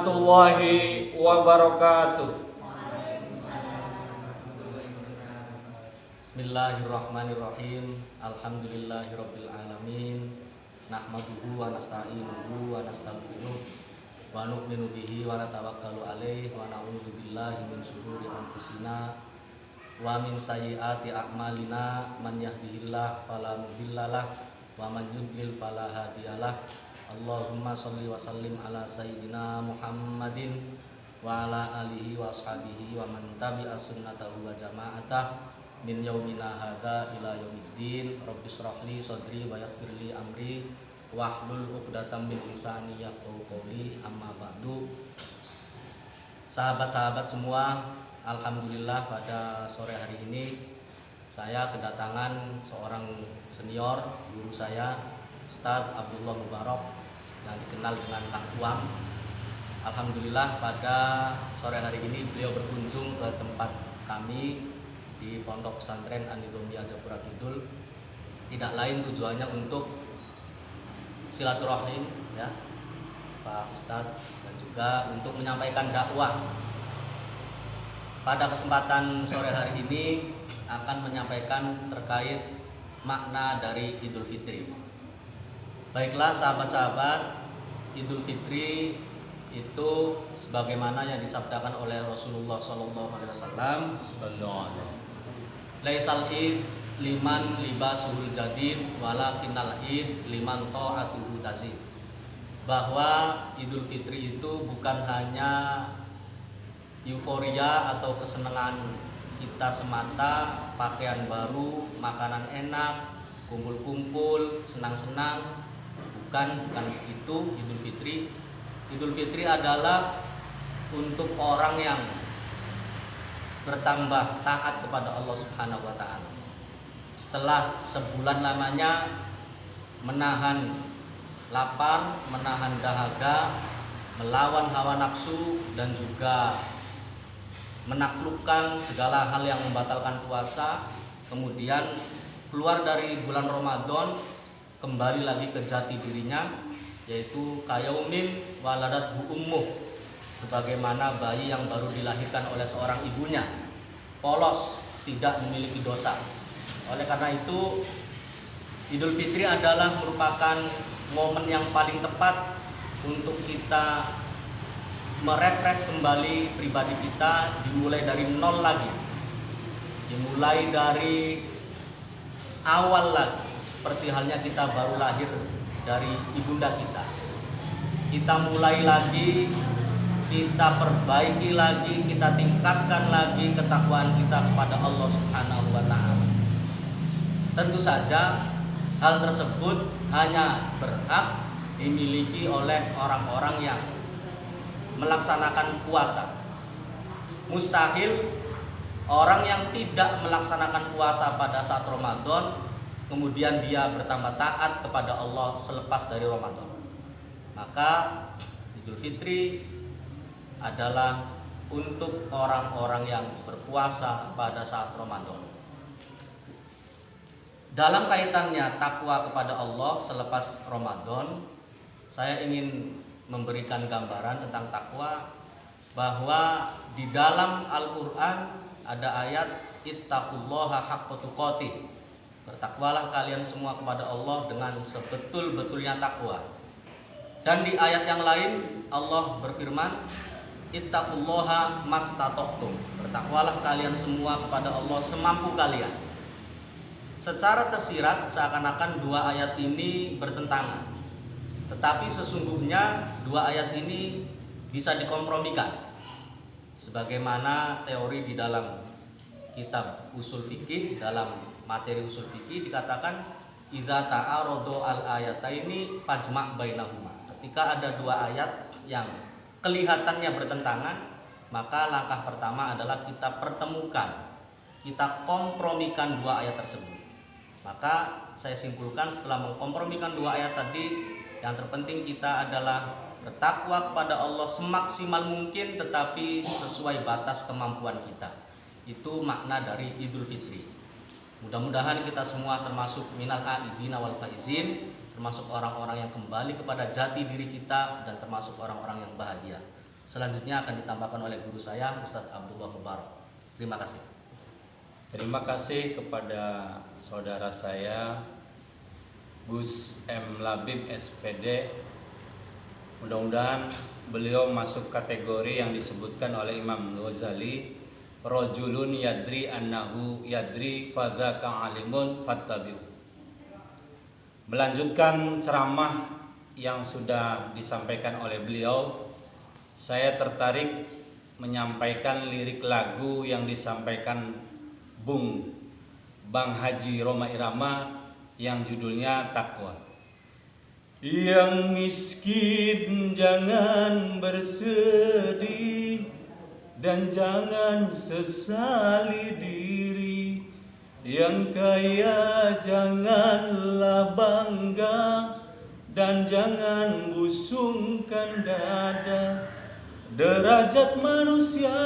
warahmatullahi wabarakatuh. Bismillahirrahmanirrahim. Alhamdulillahirabbil alamin. Nahmaduhu wa nasta'inuhu wa nastaghfiruh wa nu'minu bihi wa natawakkalu alaihi wa na'udzu billahi min syururi anfusina wa min sayyiati a'malina. Man yahdihillahu fala mudhillalah wa man yudlil fala hadiyalah. Allahumma shalli wa sallim ala sayyidina Muhammadin wa ala alihi wa ashabihi wa man tabi'a sunnatahu wa jama'atah min yaumina hadza ila yaumiddin. Rabbi shrah li sadri wa yassir li amri wahlul 'uqdatam min lisani yafqahu qawli. Amma ba'du. Sahabat-sahabat semua, alhamdulillah pada sore hari ini saya kedatangan seorang senior guru saya, Ustadz Abdullah Mubarak, yang dikenal dengan Kang Uang. Alhamdulillah pada sore hari ini beliau berkunjung ke tempat kami di Pondok Pesantren An-Nidhomiyah Japura Kidul. Tidak lain tujuannya untuk silaturahim ya Pak Ustadz, dan juga untuk menyampaikan dakwah. Pada kesempatan sore hari ini akan menyampaikan terkait makna dari Idul Fitri. Baiklah sahabat-sahabat, Idul Fitri itu sebagaimana yang disabdakan oleh Rasulullah SAW, laisal id liman libasuhul jadid walakinnal id liman ta'atuhu tazid. Bahwa Idul Fitri itu bukan hanya euforia atau kesenangan kita semata, pakaian baru, makanan enak, kumpul-kumpul, senang-senang. Bukan itu Idul Fitri. Idul Fitri adalah untuk orang yang bertambah taat kepada Allah Subhanahu wa taala. Setelah sebulan lamanya menahan lapar, menahan dahaga, melawan hawa nafsu, dan juga menaklukkan segala hal yang membatalkan puasa, kemudian keluar dari bulan Ramadan, kembali lagi ke jati dirinya, yaitu kayaumin waladathu ummuh, sebagaimana bayi yang baru dilahirkan oleh seorang ibunya, polos, tidak memiliki dosa. Oleh karena itu Idul Fitri adalah merupakan momen yang paling tepat untuk kita merefresh kembali pribadi kita, dimulai dari nol lagi, dimulai dari awal lagi, seperti halnya kita baru lahir dari ibunda kita. Kita mulai lagi, kita perbaiki lagi, kita tingkatkan lagi ketakwaan kita kepada Allah Subhanahu wa taala. Tentu saja hal tersebut hanya berhak dimiliki oleh orang-orang yang melaksanakan puasa. Mustahil orang yang tidak melaksanakan puasa pada saat Ramadan kemudian dia bertambah taat kepada Allah selepas dari Ramadan. Maka Idul Fitri adalah untuk orang-orang yang berpuasa pada saat Ramadan. Dalam kaitannya takwa kepada Allah selepas Ramadan, saya ingin memberikan gambaran tentang takwa, bahwa di dalam Al-Quran ada ayat ittaqullaha haqqa tuqatih, bertakwalah kalian semua kepada Allah dengan sebetul-betulnya takwa. Dan di ayat yang lain Allah berfirman ittaqullaha mastata'tum, bertakwalah kalian semua kepada Allah semampu kalian. Secara tersirat seakan-akan dua ayat ini bertentangan, tetapi sesungguhnya dua ayat ini bisa dikompromikan. Sebagaimana teori di dalam kitab usul fikih, dalam materi usul fikih dikatakan idza ta'aradu al-ayataini fajma' bainahuma. Ketika ada dua ayat yang kelihatannya bertentangan, maka langkah pertama adalah kita pertemukan, kita kompromikan dua ayat tersebut. Maka saya simpulkan, setelah mengkompromikan dua ayat tadi, yang terpenting kita adalah bertakwa kepada Allah semaksimal mungkin, tetapi sesuai batas kemampuan kita. Itu makna dari Idul Fitri. Mudah-mudahan kita semua termasuk minal aidina wal faizin, termasuk orang-orang yang kembali kepada jati diri kita, dan termasuk orang-orang yang bahagia. Selanjutnya akan ditambahkan oleh guru saya, Ustadz Abdullah Mubarak. Terima kasih. Terima kasih kepada saudara saya Gus M. Labib SPD. Mudah-mudahan beliau masuk kategori yang disebutkan oleh Imam Ghazali, rajulun yadri annahu yadri fadzaka alimun fattabi'u. Melanjutkan ceramah yang sudah disampaikan oleh beliau, saya tertarik menyampaikan lirik lagu yang disampaikan Bang Haji Roma Irama yang judulnya Takwa. Yang miskin jangan bersedih dan jangan sesali diri, yang kaya janganlah bangga dan jangan busungkan dada. Derajat manusia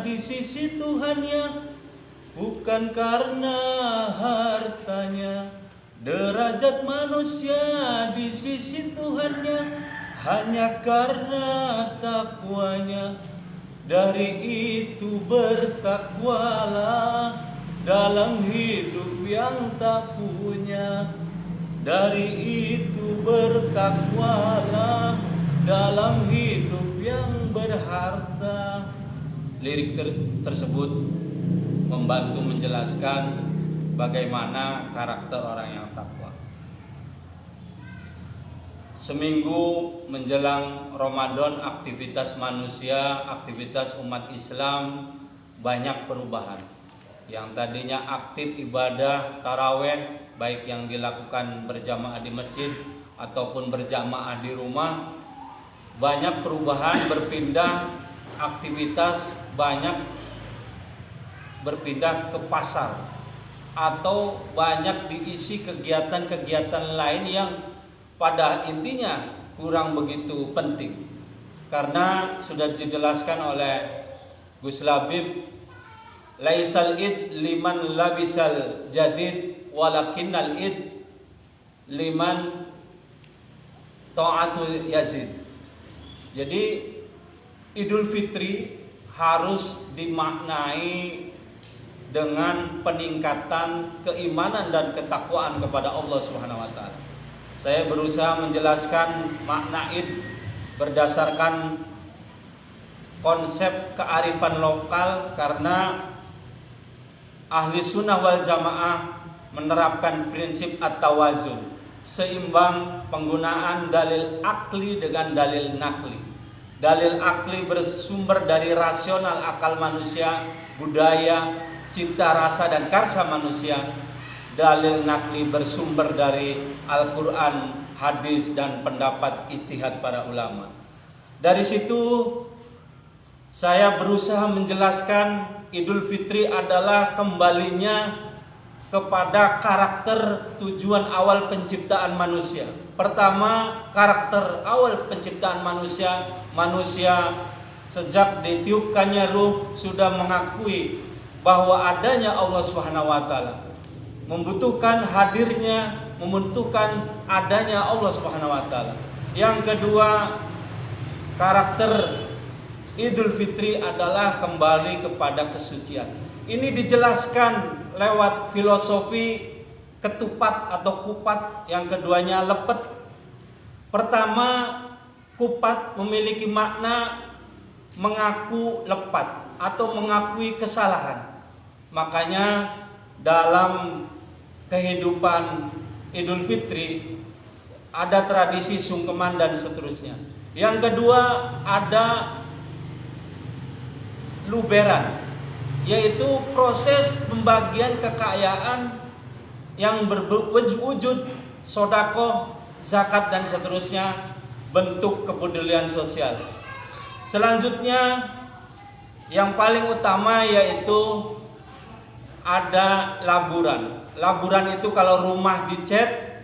di sisi Tuhannya bukan karena hartanya. Derajat manusia di sisi Tuhannya hanya karena takwanya. Dari itu bertakwalah dalam hidup yang tak punya. Dari itu bertakwalah dalam hidup yang berharta. Lirik tersebut membantu menjelaskan bagaimana karakter orang yang takwa. Seminggu menjelang Ramadan, aktivitas manusia, aktivitas umat Islam banyak perubahan. Yang tadinya aktif ibadah taraweh, baik yang dilakukan berjamaah di masjid ataupun berjamaah di rumah, banyak perubahan, berpindah aktivitas, banyak berpindah ke pasar atau banyak diisi kegiatan-kegiatan lain yang pada intinya kurang begitu penting. Karena sudah dijelaskan oleh Gus Labib, laisal id liman labisal jadid walakinnal id liman ta'atu yazid. Jadi Idul Fitri harus dimaknai dengan peningkatan keimanan dan ketakwaan kepada Allah Subhanahu wa taala. Saya berusaha menjelaskan makna Id berdasarkan konsep kearifan lokal, karena ahli sunnah wal jamaah menerapkan prinsip at-tawazun, seimbang penggunaan dalil akli dengan dalil nakli. Dalil akli bersumber dari rasional akal manusia, budaya, cipta rasa dan karsa manusia. Dalil nakli bersumber dari Al-Quran, hadis dan pendapat ijtihad para ulama. Dari situ saya berusaha menjelaskan Idul Fitri adalah kembalinya kepada karakter tujuan awal penciptaan manusia. Pertama, karakter awal penciptaan manusia. Manusia sejak ditiupkannya ruh sudah mengakui bahwa adanya Allah Subhanahu wa taala, membutuhkan hadirnya, membutuhkan adanya Allah Subhanahu wa taala. Yang kedua, karakter Idul Fitri adalah kembali kepada kesucian. Ini dijelaskan lewat filosofi ketupat atau kupat, yang keduanya lepet. Pertama, kupat memiliki makna mengaku lepat atau mengakui kesalahan. Makanya dalam kehidupan Idul Fitri ada tradisi sungkeman dan seterusnya. Yang kedua, ada luberan, yaitu proses pembagian kekayaan yang berwujud sodako, zakat dan seterusnya, bentuk kepedulian sosial. Selanjutnya yang paling utama yaitu ada laburan. Laburan itu kalau rumah dicat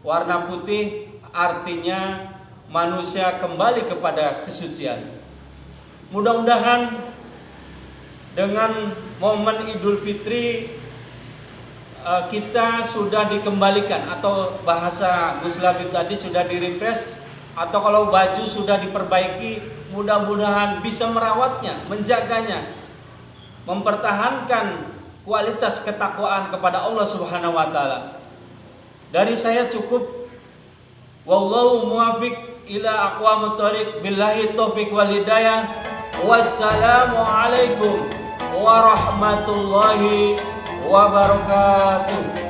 warna putih, artinya manusia kembali kepada kesucian. Mudah-mudahan dengan momen Idul Fitri kita sudah dikembalikan, atau bahasa Gus Labib tadi sudah direfresh atau kalau baju sudah diperbaiki, mudah-mudahan bisa merawatnya, menjaganya, mempertahankan kualitas ketakwaan kepada Allah Subhanahu wa taala. Dari saya cukup. Wallahu muwaffiq ila aqwamit thoriq, billahi taufiq wal hidayah. Wassalamu alaikum warahmatullahi wabarakatuh.